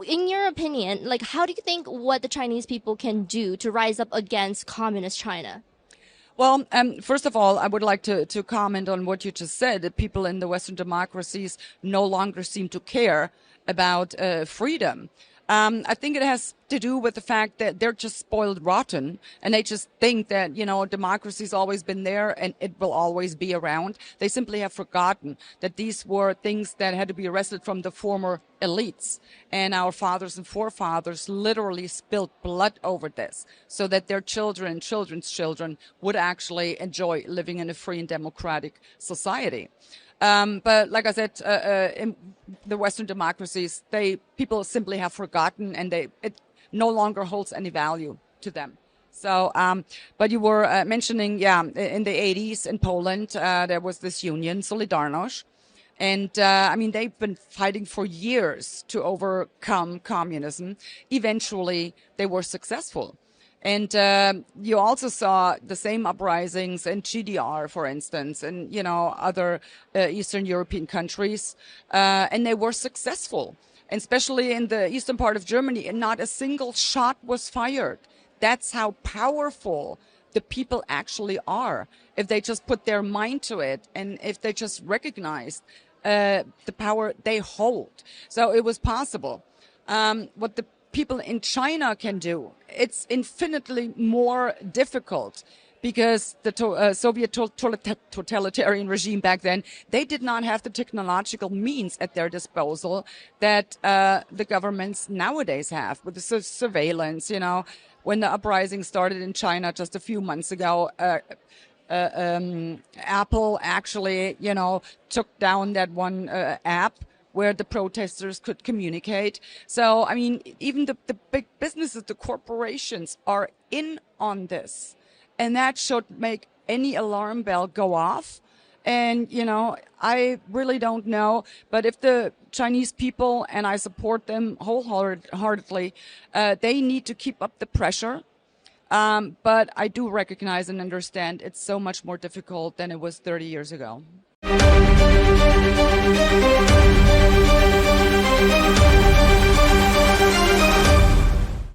in your opinion, like, how do you think what the Chinese people can do to rise up against communist China? Well, first of all, I would like to comment on what you just said. That people in the Western democracies no longer seem to care about freedom. I think it has to do with the fact that they're just spoiled rotten, and they just think that, democracy's always been there and it will always be around. They simply have forgotten that these were things that had to be wrested from the former elites. And our fathers and forefathers literally spilled blood over this so that their children and children's children would actually enjoy living in a free and democratic society. But like I said, in the Western democracies, people simply have forgotten, and it no longer holds any value to them. So, but you were mentioning, in the 80s in Poland, there was this union, Solidarność. And, they've been fighting for years to overcome communism. Eventually, they were successful. And you also saw the same uprisings in GDR, for instance, and, other Eastern European countries. And they were successful, and especially in the eastern part of Germany, and not a single shot was fired. That's how powerful the people actually are, if they just put their mind to it and if they just recognize the power they hold. So it was possible. What the people in China can do, it's infinitely more difficult, because the Soviet totalitarian regime back then, they did not have the technological means at their disposal that the governments nowadays have with the surveillance. When the uprising started in China just a few months ago, Apple actually, took down that one app where the protesters could communicate. So, even the big businesses, the corporations are in on this. And that should make any alarm bell go off. And, I really don't know. But if the Chinese people, and I support them wholeheartedly, they need to keep up the pressure. But I do recognize and understand it's so much more difficult than it was 30 years ago.